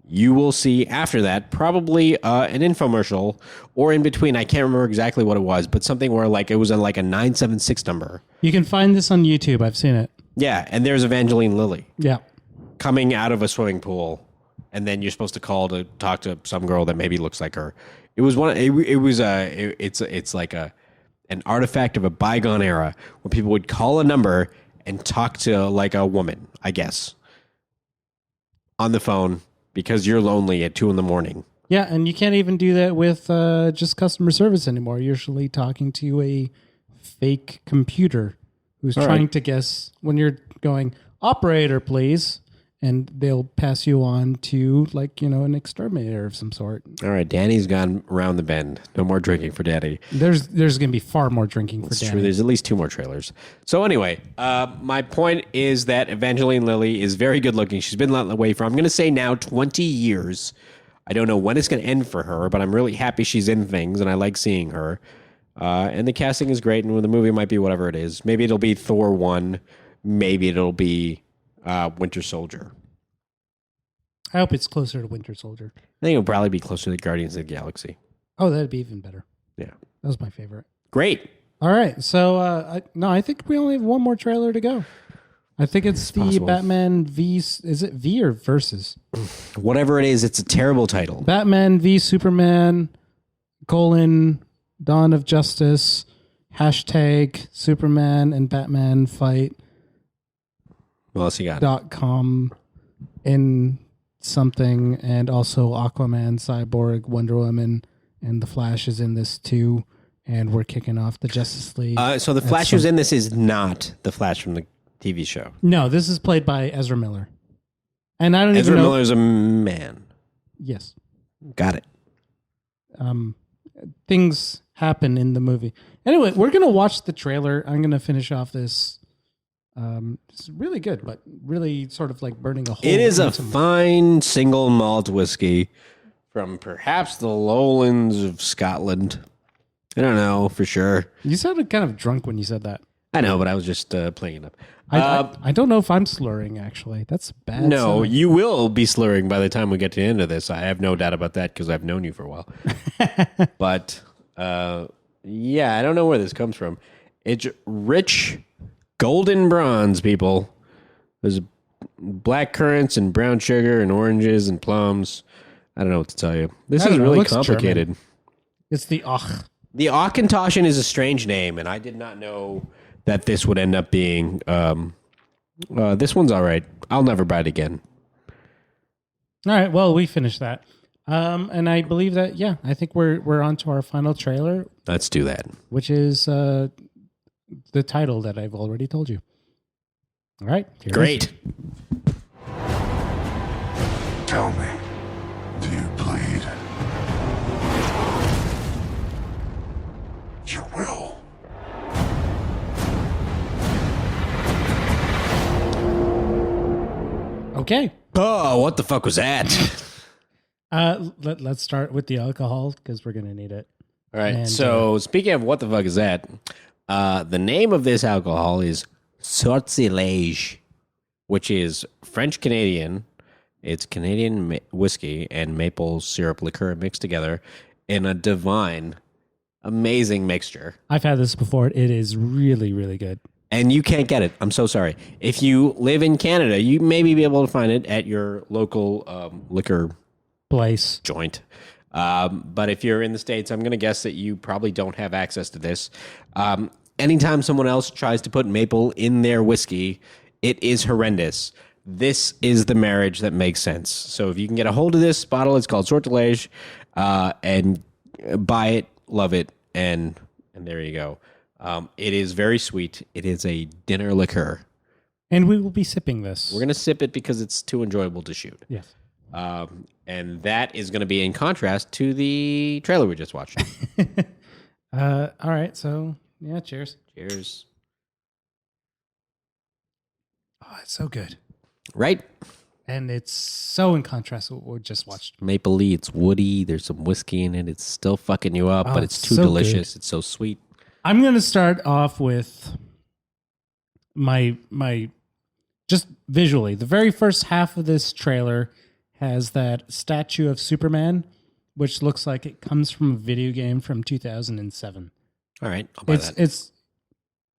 you will see after that probably an infomercial or in between. I can't remember exactly what it was, but something where like it was a 976 number. You can find this on YouTube. I've seen it. Yeah, and there's Evangeline Lilly Yeah. coming out of a swimming pool, and then you're supposed to call to talk to some girl that maybe looks like her. It was it's like an artifact of a bygone era where people would call a number and talk to like a woman, I guess, on the phone because you're lonely at 2 a.m. Yeah, and you can't even do that with just customer service anymore. You're usually talking to a fake computer who's trying to guess when you're going, operator, please. And they'll pass you on to, an exterminator of some sort. All right, Danny's gone around the bend. No more drinking for Daddy. There's going to be far more drinking for Danny. True. There's at least 2 more trailers. So anyway, my point is that Evangeline Lilly is very good looking. She's been away for, I'm going to say now, 20 years. I don't know when it's going to end for her, but I'm really happy she's in things, and I like seeing her. And the casting is great, and the movie might be whatever it is. Maybe it'll be Thor 1. Maybe it'll be Winter Soldier. I hope it's closer to Winter Soldier. I think it'll probably be closer to Guardians of the Galaxy. Oh, that'd be even better. Yeah. That was my favorite. Great. All right. So, I think we only have one more trailer to go. I think it's the possible. Batman V. Is it V or Versus? Whatever it is, it's a terrible title. Batman v Superman, Dawn of Justice, # Superman and Batman fight What else you got? .com in something, and also Aquaman, Cyborg, Wonder Woman, and the Flash is in this too. And we're kicking off the Justice League. So the Flash who's in this is not the Flash from the TV show. No, this is played by Ezra Miller. And I don't Ezra even know. Miller's a man. Yes. Got it. Things happen in the movie. Anyway, we're going to watch the trailer. I'm going to finish off this. It's really good, but really sort of like burning a hole. It is a into fine single malt whiskey from perhaps the lowlands of Scotland. I don't know for sure. You sounded kind of drunk when you said that. I know, but I was just playing it up. I don't know if I'm slurring, actually. That's bad. No, sounding. you will be slurring by the time we get to the end of this. I have no doubt about that because I've known you for a while. But, yeah, I don't know where this comes from. It's rich golden bronze, people. There's black currants and brown sugar and oranges and plums. I don't know what to tell you. This is really complicated. German. It's the Och. The Auchentoshan is a strange name, and I did not know that this would end up being... this one's all right. I'll never buy it again. All right, well, we finished that. And I believe that, I think we're on to our final trailer. Let's do that. Which is the title that I've already told you. All right. Great. Tell me, do you bleed? You will. Okay. Oh, what the fuck was that? Let's start with the alcohol because we're going to need it. All right. And, so, speaking of what the fuck is that, the name of this alcohol is Sortilège, which is French Canadian. It's Canadian whiskey and maple syrup liqueur mixed together in a divine, amazing mixture. I've had this before. It is really, really good. And you can't get it. I'm so sorry. If you live in Canada, you maybe be able to find it at your local liquor place joint. But if you're in the States, I'm going to guess that you probably don't have access to this. Anytime someone else tries to put maple in their whiskey, it is horrendous. This is the marriage that makes sense. So if you can get a hold of this bottle, it's called Sortilège, and buy it, love it, and there you go. It is very sweet. It is a dinner liqueur. And we will be sipping this. We're going to sip it because it's too enjoyable to shoot. Yes. And that is going to be in contrast to the trailer we just watched. All right. So, yeah, cheers. Cheers. Oh, it's so good. Right? And it's so in contrast to what we just watched. Mapley, it's woody. There's some whiskey in it. It's still fucking you up, but it's too so delicious. good. It's so sweet. I'm going to start off with my just visually. The very first half of this trailer has that statue of Superman, which looks like it comes from a video game from 2007. All right, I'll buy that.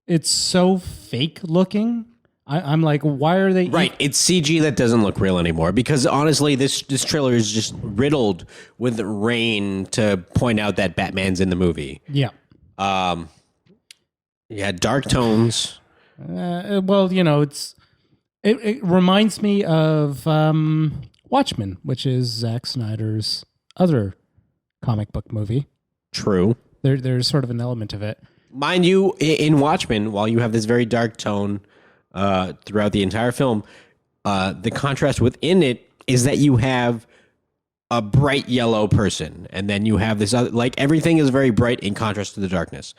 It's so fake looking. I'm like, why are they... Right, it's CG that doesn't look real anymore because honestly, this trailer is just riddled with rain to point out that Batman's in the movie. Yeah. Yeah, dark tones. Well, it reminds me of Watchmen, which is Zack Snyder's other comic book movie. True. There's sort of an element of it. Mind you, in Watchmen, while you have this very dark tone throughout the entire film, the contrast within it is that you have a bright yellow person, and then you have this other, like everything is very bright in contrast to the darkness.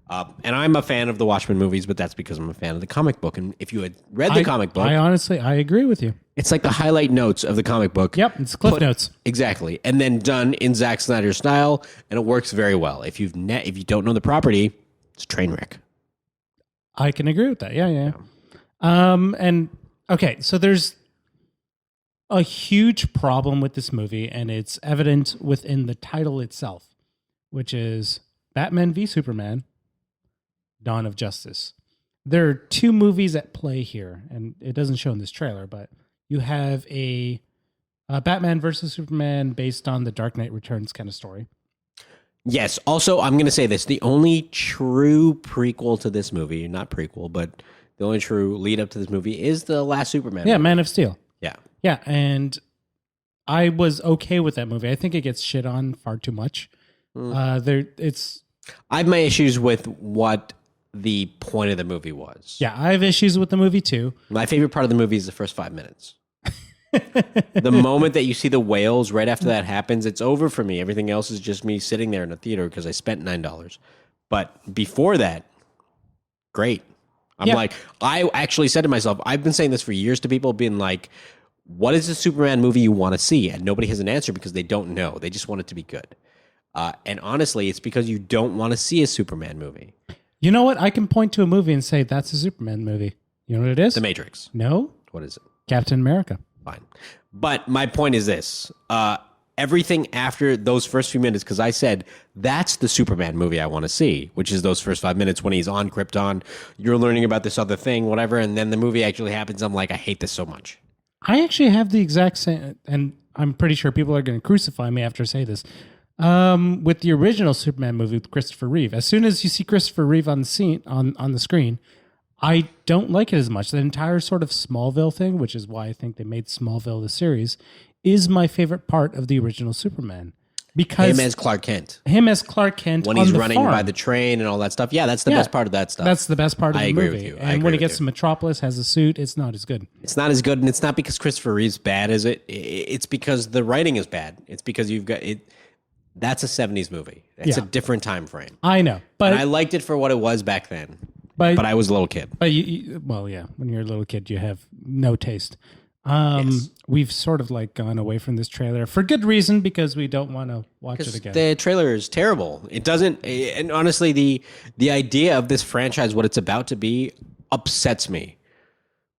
And I'm a fan of the Watchmen movies, but that's because I'm a fan of the comic book. And if you had read the comic book, I agree with you. it's like the highlight notes of the comic book. Yep, it's Cliff Notes. Exactly, and then done in Zack Snyder style, and it works very well. If you don't know the property, it's a train wreck. I can agree with that. Yeah. And okay, so there's a huge problem with this movie, and it's evident within the title itself, which is Batman v Superman: Dawn of Justice. There are two movies at play here, and it doesn't show in this trailer, but you have a Batman versus Superman based on the Dark Knight Returns kind of story. Yes. Also, I'm going to say this. The only true prequel to this movie, not prequel, but the only true lead up to this movie is the last Superman Yeah, movie. Man of Steel. Yeah. Yeah, and I was okay with that movie. I think it gets shit on far too much. I have my issues with what the point of the movie was. Yeah, I have issues with the movie too. My favorite part of the movie is the first 5 minutes. The moment that you see the whales, right after that happens, it's over for me. Everything else is just me sitting there in a theater because I spent $9. But before that, great. I actually said to myself, I've been saying this for years to people, being like, what is the Superman movie you want to see? And nobody has an answer because they don't know. They just want it to be good. And honestly, it's because you don't want to see a Superman movie. You know what? I can point to a movie and say that's a Superman movie. You know what it is? The Matrix. No. What is it? Captain America. Fine. But my point is this. Everything after those first few minutes, because I said that's the Superman movie I want to see, which is those first 5 minutes when he's on Krypton, you're learning about this other thing, whatever, and then the movie actually happens. I'm like, I hate this so much. I actually have the exact same, and I'm pretty sure people are going to crucify me after I say this. With the original Superman movie with Christopher Reeve, as soon as you see Christopher Reeve on the scene on the screen, I don't like it as much. The entire sort of Smallville thing, which is why I think they made Smallville the series, is my favorite part of the original Superman. Because him as Clark Kent. Him as Clark Kent when on he's the running farm. by the train and all that stuff. Yeah, that's the best part of that stuff. That's the best part of I the agree movie. with you. And when he gets to Metropolis, has a suit, it's not as good. It's not as good, and it's not because Christopher Reeve's bad, is it? It's because the writing is bad. It's because you've got it. That's a 70s movie. It's a different time frame. I know, but And I liked it for what it was back then. But I was a little kid. But well, yeah, when you're a little kid, you have no taste. Yes. We've sort of like gone away from this trailer for good reason because we don't want to watch it again. The trailer is terrible. It doesn't, and honestly, the idea of this franchise, what it's about to be, upsets me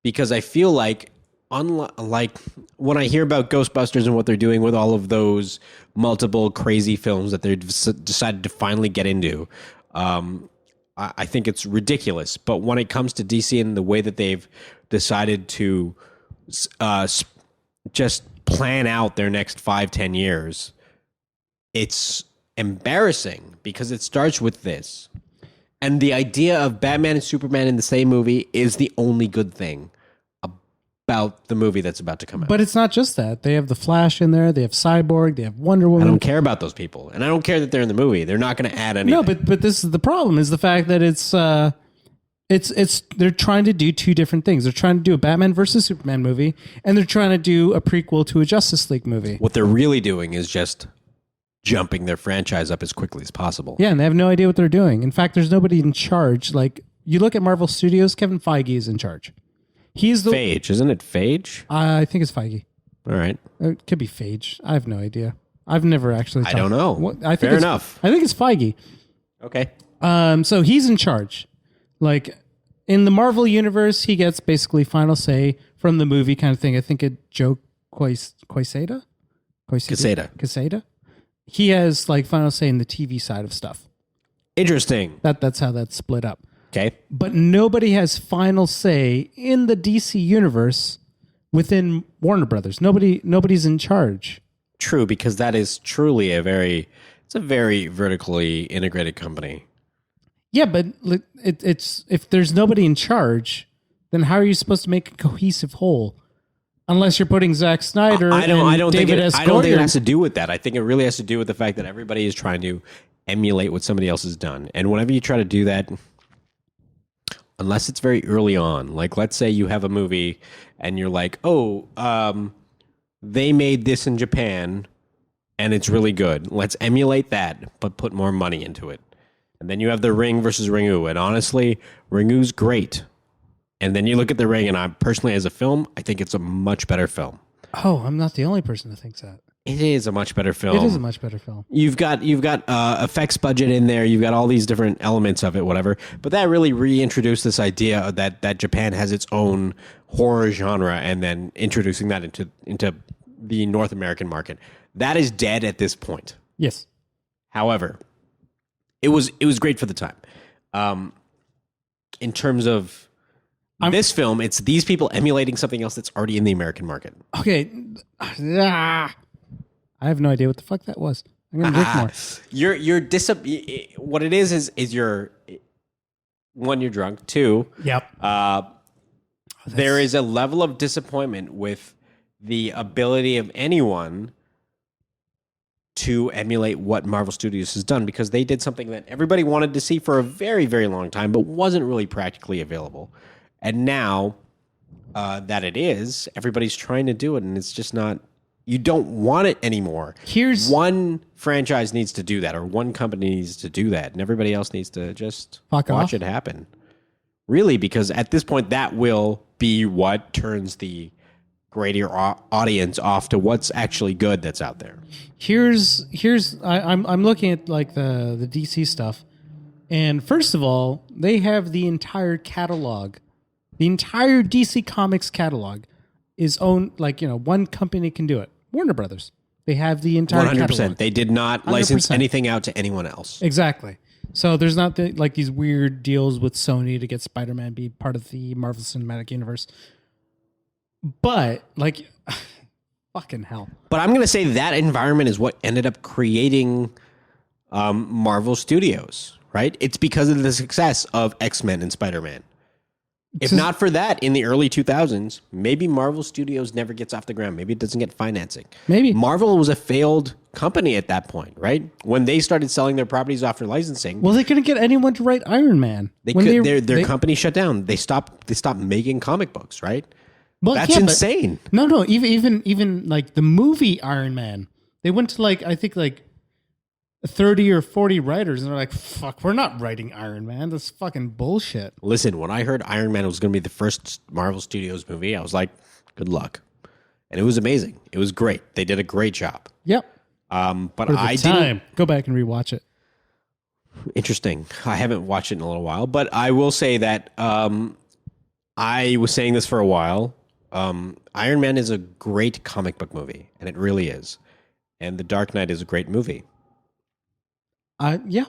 because I feel like, unlike when I hear about Ghostbusters and what they're doing with all of those multiple crazy films that they've decided to finally get into, I think it's ridiculous. But when it comes to DC and the way that they've decided to just plan out their next 5-10 years, it's embarrassing because it starts with this. And the idea of Batman and Superman in the same movie is the only good thing about the movie that's about to come out. But it's not just that. They have the Flash in there. They have Cyborg. They have Wonder Woman. I don't care about those people. And I don't care that they're in the movie. They're not going to add anything. No, but this is the problem, is the fact that it's they're trying to do two different things. They're trying to do a Batman versus Superman movie, and they're trying to do a prequel to a Justice League movie. What they're really doing is just jumping their franchise up as quickly as possible. Yeah, and they have no idea what they're doing. In fact, there's nobody in charge. Like, you look at Marvel Studios, Kevin Feige is in charge. He's the Phage, isn't it Phage? I think it's Feige. All right. It could be Phage. I have no idea. I've never actually. I don't know. Fair enough. I think it's Feige. Okay. So he's in charge. Like, in the Marvel universe, he gets basically final say from the movie kind of thing. I think Joe Quesada? Quesada. He has like final say in the TV side of stuff. Interesting. That's how that's split up. Okay. But nobody has final say in the DC universe within Warner Brothers. Nobody's in charge. True, because that is truly it's a very vertically integrated company. Yeah, but it's if there's nobody in charge, then how are you supposed to make a cohesive whole? Unless you're putting Zack Snyder I don't think it Goyer. has to do with that. I think it really has to do with the fact that everybody is trying to emulate what somebody else has done. And whenever you try to do that, unless it's very early on, like let's say you have a movie and you're like, they made this in Japan and it's really good. Let's emulate that, but put more money into it. And then you have The Ring versus Ringu. And honestly, Ringu's great. And then you look at The Ring, and I personally, as a film, I think it's a much better film. Oh, I'm not the only person who thinks that. It is a much better film. It is a much better film. You've got effects budget in there. You've got all these different elements of it, whatever. But that really reintroduced this idea that Japan has its own horror genre, and then introducing that into the North American market. That is dead at this point. Yes. However, it was great for the time. In terms of this film, it's these people emulating something else that's already in the American market. Okay. I have no idea what the fuck that was. I'm gonna drink more. What it is you're one, you're drunk. Two, Yep. There is a level of disappointment with the ability of anyone to emulate what Marvel Studios has done, because they did something that everybody wanted to see for a very, very long time, but wasn't really practically available. And now that it is, everybody's trying to do it, and it's just not. You don't want it anymore. Here's one franchise needs to do that, or one company needs to do that, and everybody else needs to just watch it happen. Really, because at this point, that will be what turns the greater audience off to what's actually good that's out there. I'm looking at like the DC stuff, and first of all, they have the entire catalog, the entire DC Comics catalog is owned. Like, one company can do it. Warner Brothers. They have the entire 100%. Catalog. They did not license 100%. anything out to anyone else. Exactly. So there's not like these weird deals with Sony to get Spider-Man be part of the Marvel Cinematic Universe. But like, fucking hell. But I'm going to say that environment is what ended up creating Marvel Studios, right? It's because of the success of X-Men and Spider-Man. If not for that, in the early 2000s, maybe Marvel Studios never gets off the ground. Maybe it doesn't get financing. Maybe. Marvel was a failed company at that point, right? When they started selling their properties off for licensing. Well, they couldn't get anyone to write Iron Man. Their company shut down. They stopped making comic books, right? Well, That's insane. No. Even like the movie Iron Man, they went to I think 30 or 40 writers, and they're like, fuck, we're not writing Iron Man. That's fucking bullshit. Listen, when I heard Iron Man was going to be the first Marvel Studios movie, I was like, good luck. And it was amazing. It was great. They did a great job. Yep. But I didn't. Go back and rewatch it. Interesting. I haven't watched it in a little while, but I will say that I was saying this for a while. Iron Man is a great comic book movie, and it really is. And The Dark Knight is a great movie. Yeah,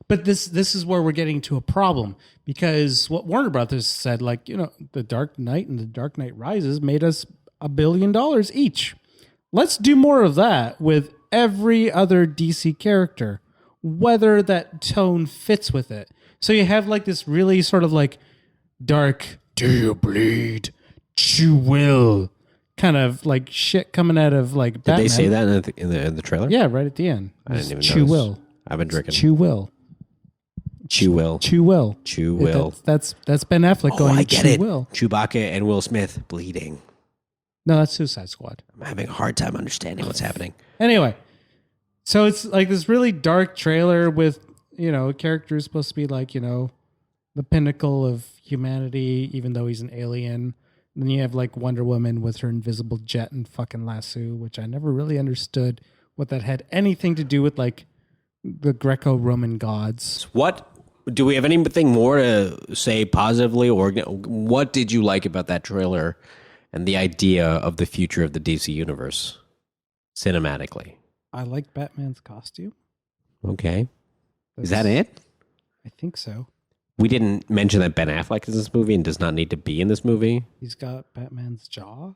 but this is where we're getting to a problem, because what Warner Brothers said, The Dark Knight and The Dark Knight Rises made us $1 billion each. Let's do more of that with every other DC character, whether that tone fits with it. So you have this really sort of dark, do you bleed? You will. Kind of shit coming out of Batman. Did they say that in the trailer? Yeah, right at the end. I didn't even know. Chew will. I've been drinking. Chew will. Chew will. Chew will. Chew will. That's Ben Affleck going. I get Chew it. Will. Chewbacca and Will Smith bleeding. No, that's Suicide Squad. I'm having a hard time understanding what's happening. Anyway, so it's this really dark trailer with a character who's supposed to be the pinnacle of humanity, even though he's an alien. And then you have Wonder Woman with her invisible jet and fucking lasso, which I never really understood what that had anything to do with the Greco-Roman gods. What do we have anything more to say positively, or what did you like about that trailer and the idea of the future of the DC universe cinematically. I like Batman's costume. Okay. Is that it? I think so. We didn't mention that Ben Affleck is in this movie and does not need to be in this movie. He's got Batman's jaw.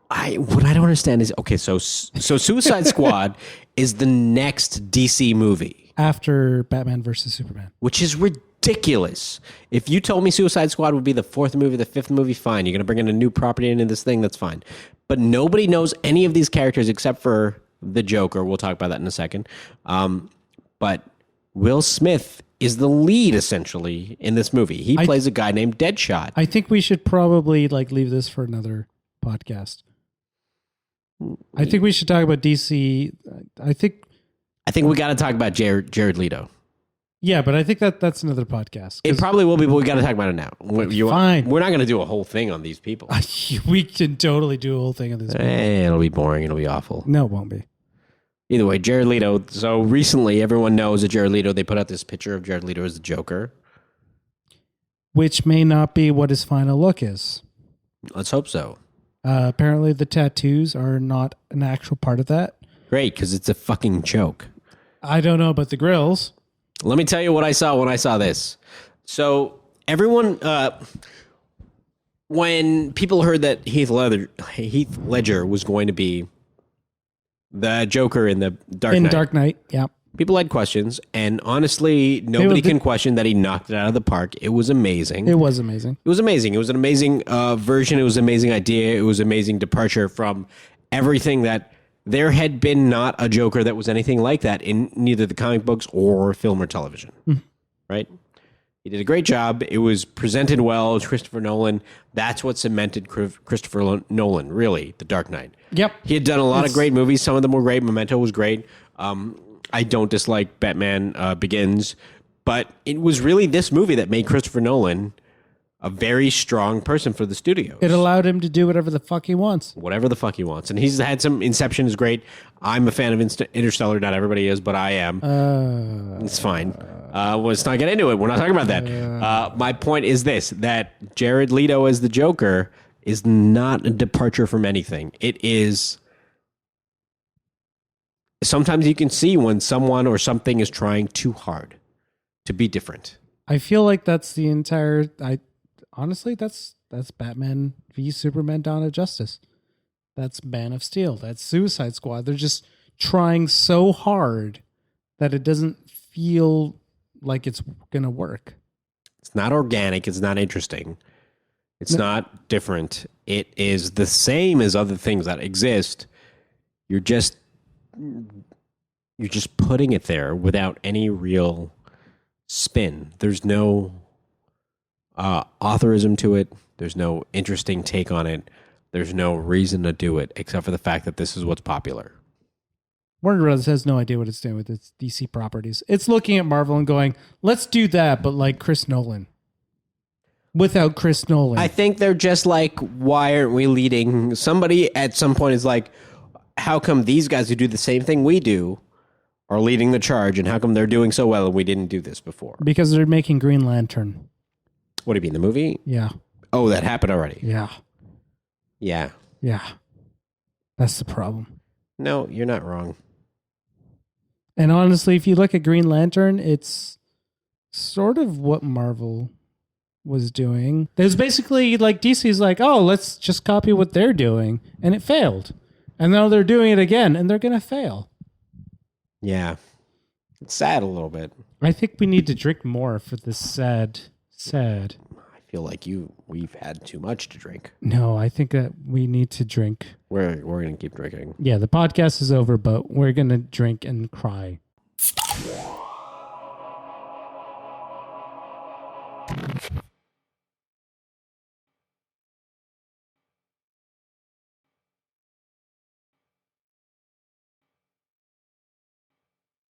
What I don't understand is, okay, so Suicide Squad is the next DC movie. After Batman versus Superman. Which is ridiculous. If you told me Suicide Squad would be the fourth movie, the fifth movie, fine. You're going to bring in a new property into this thing, that's fine. But nobody knows any of these characters except for the Joker. We'll talk about that in a second. But Will Smith is the lead, essentially, in this movie. He plays a guy named Deadshot. I think we should probably leave this for another podcast. I think we should talk about DC. I think we got to talk about Jared Leto. Yeah, but I think that's another podcast. It probably will be, but we got to talk about it now. Fine. We're not going to do a whole thing on these people. We can totally do a whole thing on this. It'll be boring. It'll be awful. No, it won't be. Either way, Jared Leto. So recently, everyone knows that Jared Leto, they put out this picture of Jared Leto as the Joker. Which may not be what his final look is. Let's hope so. Apparently, the tattoos are not an actual part of that. Great, because it's a fucking joke. I don't know about the grills. Let me tell you what I saw when I saw this. So everyone, when people heard that Heath Ledger was going to be the Joker in the Dark Knight, yeah. People had questions, and honestly, nobody can question that he knocked it out of the park. It was amazing. It was amazing. It was amazing. It was an amazing version. It was an amazing idea. It was an amazing departure from everything that there had been not a Joker that was anything like that in neither the comic books or film or television. Right? He did a great job. It was presented well. It was Christopher Nolan. That's what cemented Christopher Nolan, really, The Dark Knight. Yep. He had done a lot of great movies. Some of them were great. Memento was great. I don't dislike Batman Begins, but it was really this movie that made Christopher Nolan a very strong person for the studios. It allowed him to do whatever the fuck he wants. Whatever the fuck he wants. And he's had some... Inception is great. I'm a fan of Interstellar. Not everybody is, but I am. It's fine. Let's not get into it. We're not talking about that. My point is this, that Jared Leto as the Joker is not a departure from anything. It is... Sometimes you can see when someone or something is trying too hard to be different. I feel like that's the entire... Honestly, that's Batman v Superman: Dawn of Justice. That's Man of Steel. That's Suicide Squad. They're just trying so hard that it doesn't feel like it's going to work. It's not organic. It's not interesting. It's not different. It is the same as other things that exist. You're just putting it there without any real spin. There's no authorism to it. There's no interesting take on it. There's no reason to do it except for the fact that this is what's popular. Warner Bros. Has no idea what it's doing with its DC properties. It's looking at Marvel and going, let's do that, but like Chris Nolan. Without Chris Nolan. I think they're just like, why aren't we leading? Somebody at some point is like, how come these guys who do the same thing we do are leading the charge, and how come they're doing so well and we didn't do this before? Because they're making Green Lantern. What do you mean, the movie? Yeah. Oh, that happened already. Yeah. Yeah. Yeah. That's the problem. No, you're not wrong. And honestly, if you look at Green Lantern, it's sort of what Marvel was doing. There's basically like DC's like, oh, let's just copy what they're doing. And it failed. And now they're doing it again and they're going to fail. Yeah. It's sad a little bit. I think we need to drink more for this sad. I feel like we've had too much to drink. No, I think that we need to drink. We're going to keep drinking. Yeah, the podcast is over, but we're going to drink and cry.